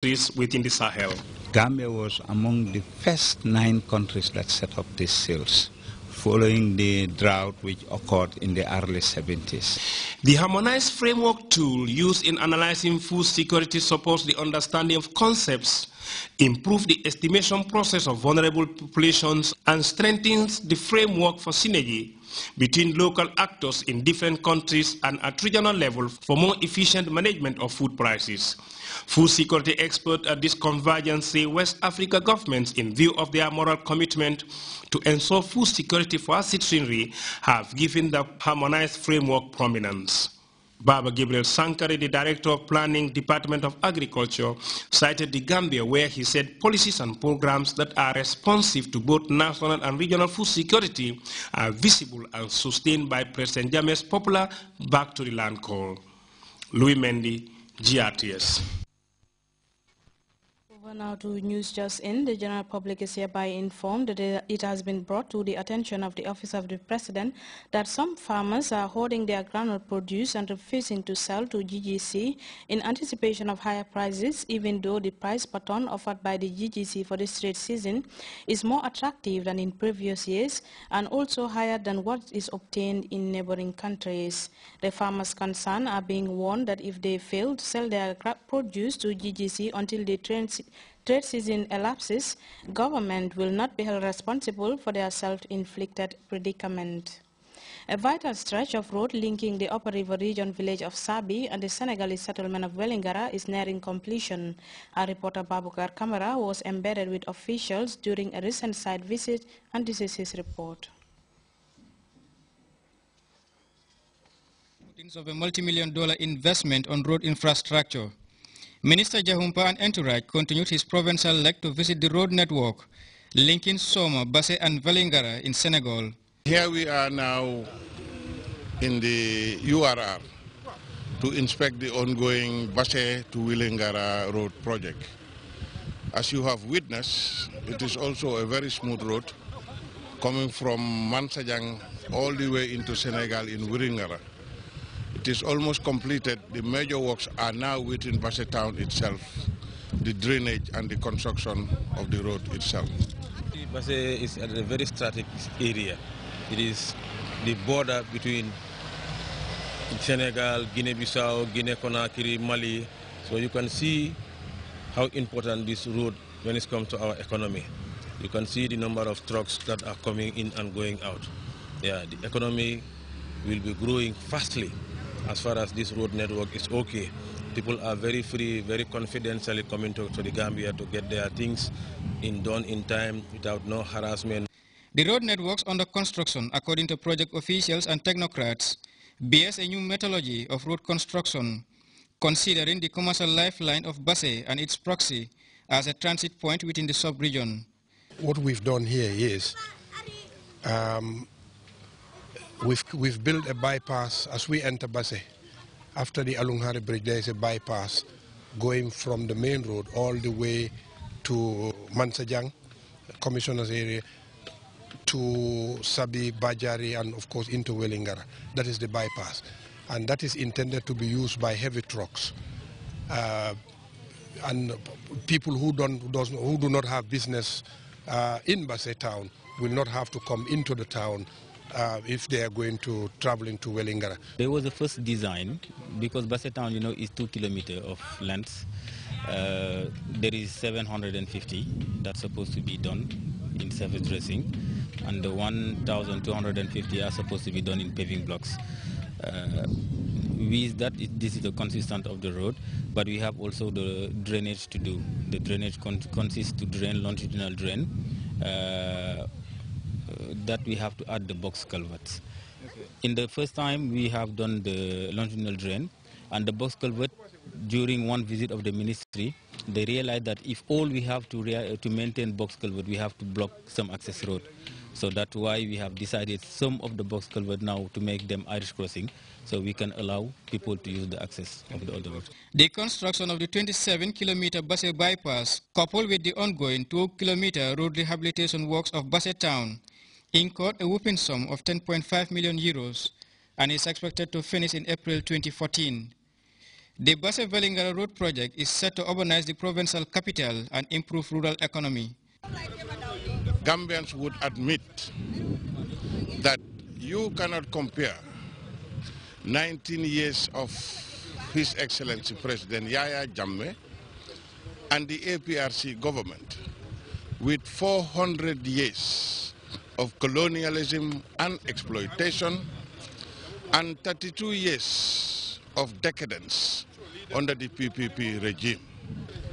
within the Sahel. Gambia was among the first 9 countries that set up these seals, following the drought which occurred in the early 70s. The harmonized framework tool used in analyzing food security supports the understanding of concepts, improves the estimation process of vulnerable populations, and strengthens the framework for synergy between local actors in different countries and at regional level for more efficient management of food prices. Food security experts at this convergence say West Africa governments, in view of their moral commitment to ensure food security for our citizenry, have given the harmonized framework prominence. Baba Gabriel Sankare, the Director of Planning, Department of Agriculture, cited the Gambia where he said policies and programs that are responsive to both national and regional food security are visible and sustained by President Jammeh's popular back to the land call. Louis Mendy, GRTS. Now to news just in, the general public is hereby informed that it has been brought to the attention of the Office of the President that some farmers are hoarding their groundnut produce and refusing to sell to GGC in anticipation of higher prices, even though the price per ton offered by the GGC for this trade season is more attractive than in previous years and also higher than what is obtained in neighboring countries. The farmers concerned are being warned that if they fail to sell their produce to GGC until the trade season elapses, government will not be held responsible for their self-inflicted predicament. A vital stretch of road linking the Upper River region village of Sadi and the Senegalese settlement of Welingara is nearing completion. Our reporter Babukar Kamara was embedded with officials during a recent site visit, and this is his report. Of a multi-million-dollar investment on road infrastructure. Minister Jahumpa and Entourage continued his provincial leg to visit the road network linking Soma, Basse and Velingara in Senegal. Here we are now in the URR to inspect the ongoing Basse to Velingara road project. As you have witnessed, it is also a very smooth road coming from Mansajang all the way into Senegal in Velingara. It is almost completed. The major works are now within Basse town itself, the drainage and the construction of the road itself. Basse is at a very strategic area. It is the border between Senegal, Guinea-Bissau, Guinea-Conakry, Mali. So you can see how important this road when it comes to our economy. You can see the number of trucks that are coming in and going out. Yeah, the economy will be growing fastly. As far as this road network is okay, people are very free, very confidentially coming to the Gambia to get their things done in time without no harassment. The road networks under construction, according to project officials and technocrats, bears a new methodology of road construction, considering the commercial lifeline of Basse and its proxy as a transit point within the sub-region. What we've done here is We've built a bypass as we enter Basse. After the Alunghari Bridge, there is a bypass going from the main road all the way to Mansajang, Commissioner's area, to Sabi, Bajari, and of course into Welingara. That is the bypass. And that is intended to be used by heavy trucks. And people who do not have business in Basse town will not have to come into the town if they are going to traveling to Welingara. There was the first design because Basse town, is 2 kilometers of length. There is 750 that's supposed to be done in surface dressing, and the 1,250 are supposed to be done in paving blocks. With that, this is the consistent of the road, but we have also the drainage to do. The drainage consists to drain longitudinal drain. That we have to add the box culverts. Okay. In the first time we have done the longitudinal drain, and the box culvert, during one visit of the ministry, they realized that if all we have to maintain box culvert, we have to block some access road. So that's why we have decided some of the box culvert now to make them Irish crossing, so we can allow people to use the access of the other roads. The construction of the 27-kilometer Basse bypass, coupled with the ongoing 2-kilometer road rehabilitation works of Basse town, incurred a whopping sum of 10.5 million euros and is expected to finish in April 2014. The Basse-Vélingara Road project is set to urbanize the provincial capital and improve rural economy. Gambians would admit that you cannot compare 19 years of His Excellency President Yahya Jammeh and the APRC government with 400 years of colonialism and exploitation and 32 years of decadence under the PPP regime.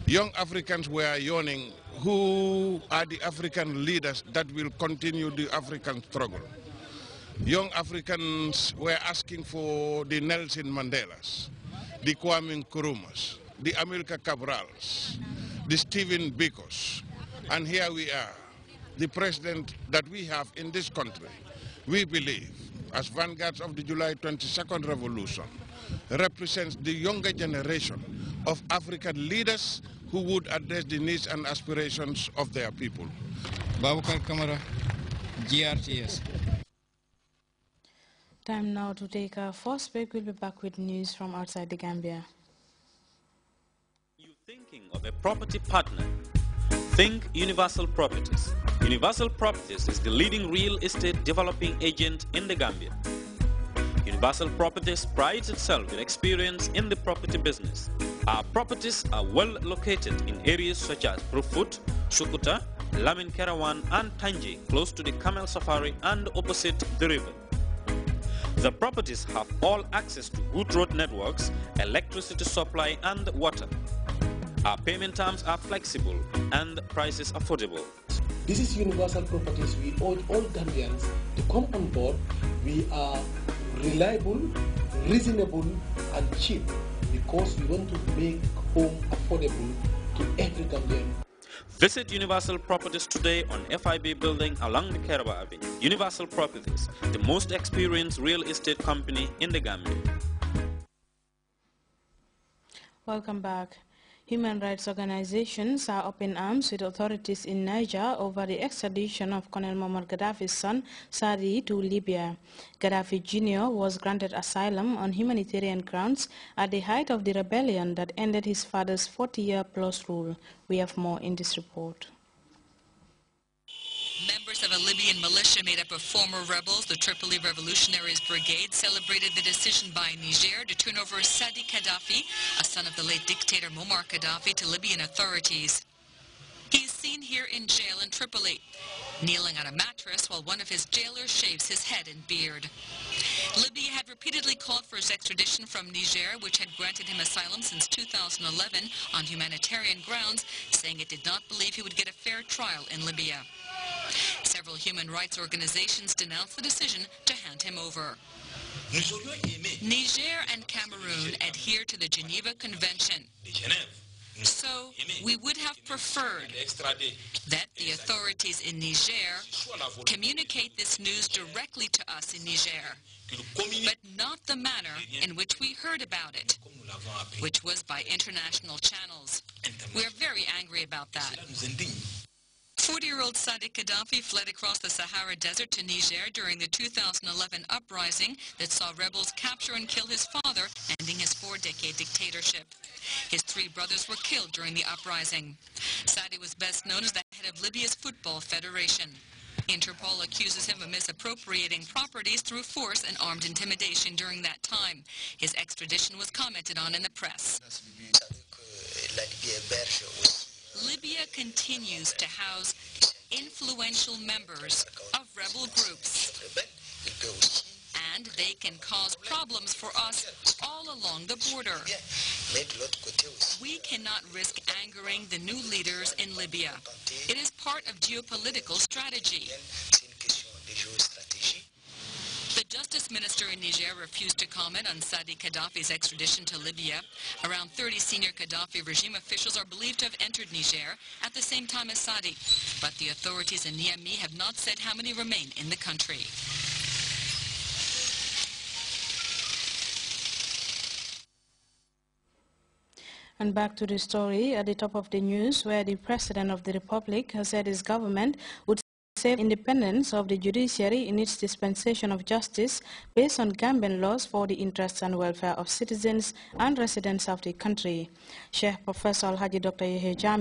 Young Africans were yawning, who are the African leaders that will continue the African struggle? Young Africans were asking for the Nelson Mandelas, the Kwame Nkrumahs, the Amilcar Cabrals, the Stephen Bikos, and here we are, the president that we have in this country. We believe, as vanguards of the July 22nd revolution, represents the younger generation of African leaders who would address the needs and aspirations of their people. Babukar Kamara, GRTS. Time now to take our first break. We'll be back with news from outside the Gambia. You thinking of a property partner? Think Universal Properties. Universal Properties is the leading real estate developing agent in the Gambia. Universal Properties prides itself in experience in the property business. Our properties are well located in areas such as Brufut, Sukuta, Lamin Kerawan and Tanji, close to the Camel Safari and opposite the river. The properties have all access to good road networks, electricity supply and water. Our payment terms are flexible and prices affordable. This is Universal Properties. We urge all Gambians to come on board. We are reliable, reasonable and cheap because we want to make home affordable to every Gambian. Visit Universal Properties today on FIB building along the Keraba Avenue. Universal Properties, the most experienced real estate company in the Gambia. Welcome back. Human rights organizations are up in arms with authorities in Niger over the extradition of Colonel Muammar Gaddafi's son, Sadi, to Libya. Gaddafi Jr. was granted asylum on humanitarian grounds at the height of the rebellion that ended his father's 40-year-plus rule. We have more in this report. Members of a Libyan militia made up of former rebels, the Tripoli Revolutionaries Brigade, celebrated the decision by Niger to turn over Sadi Gaddafi, a son of the late dictator Muammar Gaddafi, to Libyan authorities. He is seen here in jail in Tripoli, kneeling on a mattress while one of his jailers shaves his head and beard. Libya had repeatedly called for his extradition from Niger, which had granted him asylum since 2011 on humanitarian grounds, saying it did not believe he would get a fair trial in Libya. Several human rights organizations denounced the decision to hand him over. Niger and Cameroon adhere to the Geneva Convention. So we would have preferred that the authorities in Niger communicate this news directly to us in Niger, but not the manner in which we heard about it, which was by international channels. We are very angry about that. 40-year-old Sadi Gaddafi fled across the Sahara Desert to Niger during the 2011 uprising that saw rebels capture and kill his father, ending his 4-decade dictatorship. His 3 brothers were killed during the uprising. Sadi was best known as the head of Libya's Football Federation. Interpol accuses him of misappropriating properties through force and armed intimidation during that time. His extradition was commented on in the press. Libya continues to house influential members of rebel groups, and they can cause problems for us all along the border. We cannot risk angering the new leaders in Libya. It is part of geopolitical strategy. The Justice Minister in Niger refused to comment on Sadi Gaddafi's extradition to Libya. Around 30 senior Gaddafi regime officials are believed to have entered Niger at the same time as Sadi, but the authorities in Niamey have not said how many remain in the country. And back to the story at the top of the news, where the President of the Republic has said his government would save independence of the judiciary in its dispensation of justice based on Gambian laws for the interests and welfare of citizens and residents of the country. Sheikh Professor Alhaji Dr. Yehya Jammeh